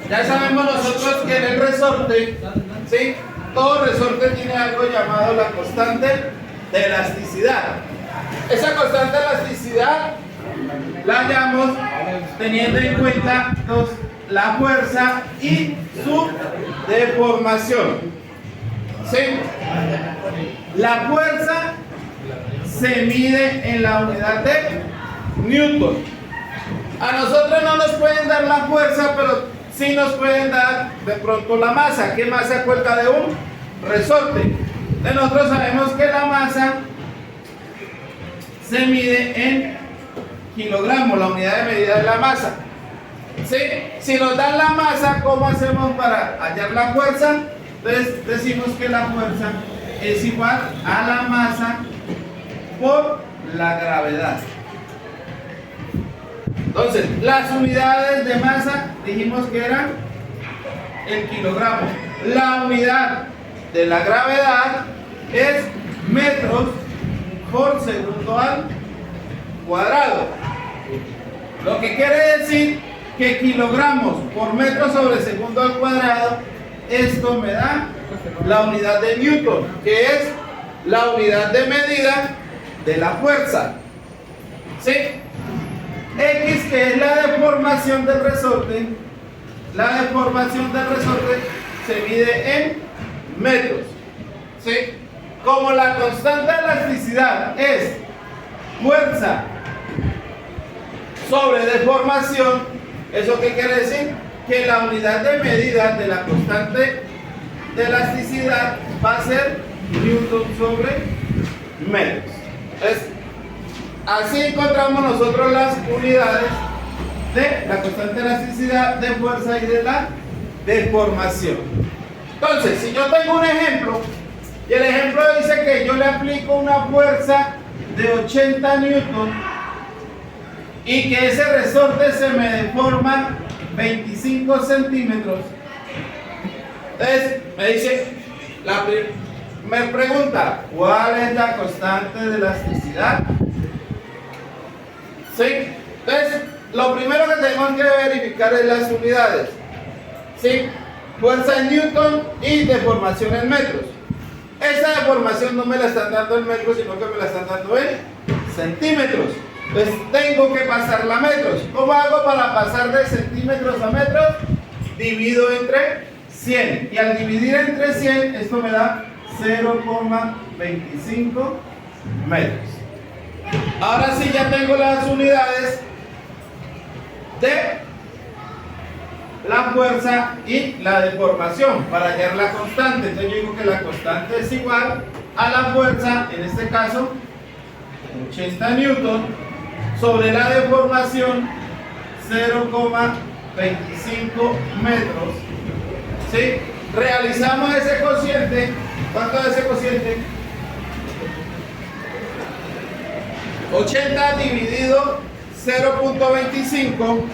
Ya sabemos nosotros que en el resorte, ¿sí? Todo resorte tiene algo llamado la constante de elasticidad. Esa constante de elasticidad la hallamos teniendo en cuenta la fuerza y su deformación. ¿Sí? La fuerza se mide en la unidad de Newton. A nosotros no nos pueden dar la fuerza, pero sí nos pueden dar de pronto la masa. ¿Qué masa cuelga de un resorte? Nosotros sabemos que la masa se mide en kilogramos, la unidad de medida de la masa. ¿Sí? Si nos dan la masa, ¿cómo hacemos para hallar la fuerza? Entonces decimos que la fuerza es igual a la masa por la gravedad. Entonces, las unidades de masa dijimos que eran el kilogramo. La unidad de la gravedad es metros por segundo al cuadrado. Lo que quiere decir que kilogramos por metro sobre segundo al cuadrado, esto me da la unidad de Newton, que es la unidad de medida de la fuerza. ¿Sí? X, que es la deformación del resorte, la deformación del resorte se mide en metros. ¿Sí? Como la constante de elasticidad es fuerza sobre deformación, ¿eso qué quiere decir? Que la unidad de medida de la constante de elasticidad va a ser Newton sobre metros. Entonces, así encontramos nosotros las unidades de la constante de elasticidad, de fuerza y de la deformación. Entonces, si yo tengo un ejemplo, y el ejemplo dice que yo le aplico una fuerza de 80 newton y que ese resorte se me deforma 25 centímetros. Entonces, me dice, me pregunta, ¿cuál es la constante de elasticidad? ¿Sí? Entonces, lo primero que tenemos que verificar es las unidades. ¿Sí? Fuerza en newton y deformación en metros. Esta deformación no me la están dando en metros, sino que me la están dando en centímetros. Entonces, tengo que pasarla a metros. ¿Cómo hago para pasar de centímetros a metros? Divido entre 100. Y al dividir entre 100, esto me da 0,25 metros. Ahora sí ya tengo las unidades de la fuerza y la deformación para hallar la constante. Entonces yo digo que la constante es igual a la fuerza, en este caso 80 newton, sobre la deformación 0,25 metros. ¿Sí? Realizamos ese cociente. ¿Cuánto es ese cociente? 80 dividido 0.25.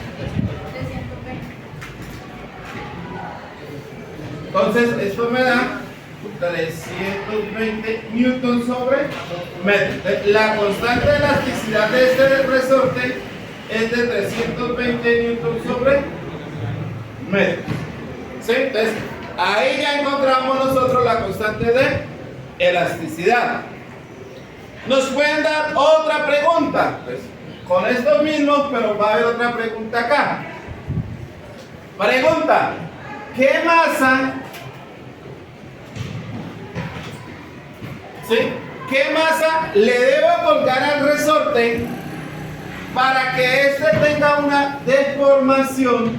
Entonces esto me da 320 newton sobre metro. La constante de elasticidad de este resorte es de 320 newton sobre metro. ¿Sí? Entonces ahí ya encontramos nosotros la constante de elasticidad. Nos pueden dar otra pregunta, pues, con estos mismos, pero va a haber otra pregunta acá. Pregunta: ¿qué masa? ¿Sí? ¿Qué masa le debo colgar al resorte para que éste tenga una deformación?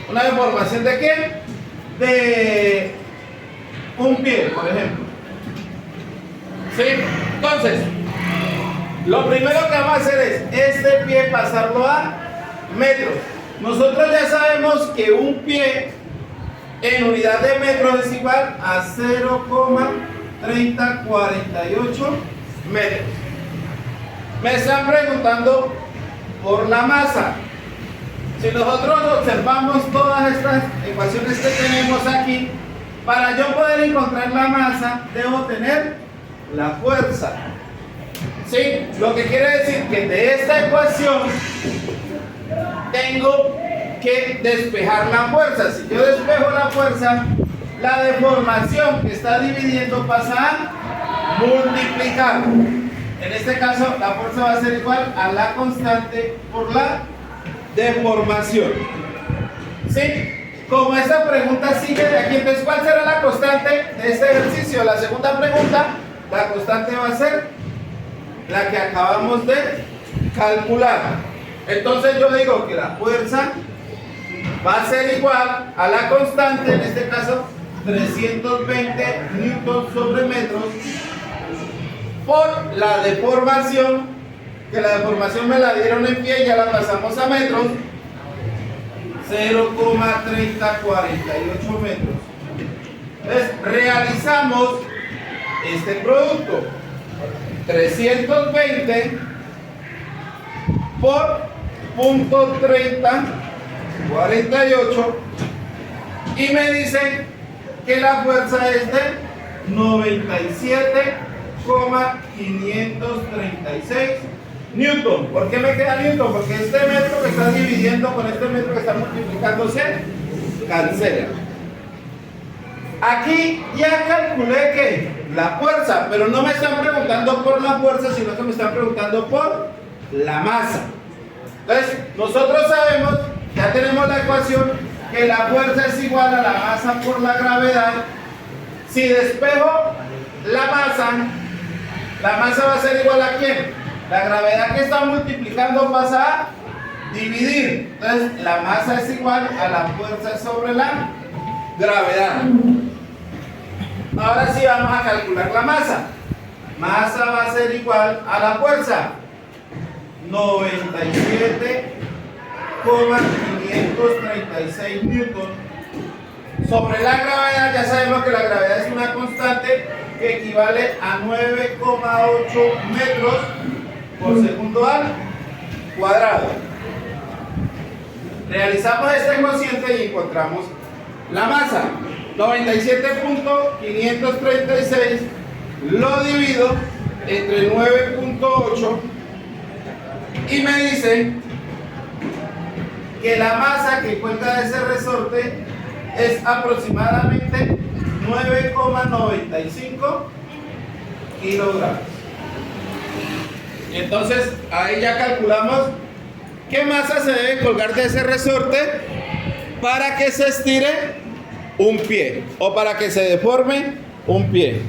¿Una deformación de qué? De un pie, por ejemplo. ¿Sí? Entonces, lo primero que vamos a hacer es este pie pasarlo a metros. Nosotros ya sabemos que un pie en unidad de metros es igual a 0,3048 metros. Me están preguntando por la masa. Si nosotros observamos todas estas ecuaciones que tenemos aquí, para yo poder encontrar la masa, debo tener la fuerza. ¿Sí? Lo que quiere decir que de esta ecuación tengo que despejar la fuerza. Si yo despejo la fuerza, la deformación que está dividiendo pasa a multiplicar. En este caso, la fuerza va a ser igual a la constante por la deformación. ¿Sí? Como esta pregunta sigue de aquí, entonces, ¿cuál será la constante de este ejercicio? La segunda pregunta, la constante va a ser la que acabamos de calcular. Entonces yo digo que la fuerza va a ser igual a la constante, en este caso 320 newtons sobre metros, por la deformación, que la deformación me la dieron en pie, ya la pasamos a metros, 0,3048 metros. Entonces realizamos este producto, 320 por punto 3048, y me dicen que la fuerza es de 97,536 newton. ¿Por qué me queda newton? Porque este metro que está dividiendo con este metro que está multiplicando se cancela. Aquí ya calculé que la fuerza, pero no me están preguntando por la fuerza, sino que me están preguntando por la masa. Entonces, nosotros sabemos, ya tenemos la ecuación, que la fuerza es igual a la masa por la gravedad. Si despejo la masa va a ser igual a ¿quién? La gravedad que está multiplicando pasa a dividir. Entonces, la masa es igual a la fuerza sobre la gravedad. Ahora sí vamos a calcular la masa. Masa va a ser igual a la fuerza, 97,536 newton sobre la gravedad. Ya sabemos que la gravedad es una constante que equivale a 9,8 metros por segundo al cuadrado. Realizamos este cociente y encontramos la masa. 97.536 lo divido entre 9.8 y me dice que la masa que cuenta de ese resorte es aproximadamente 9,95 kilogramos. Y entonces ahí ya calculamos qué masa se debe colgar de ese resorte para que se estire un pie o para que se deforme un pie.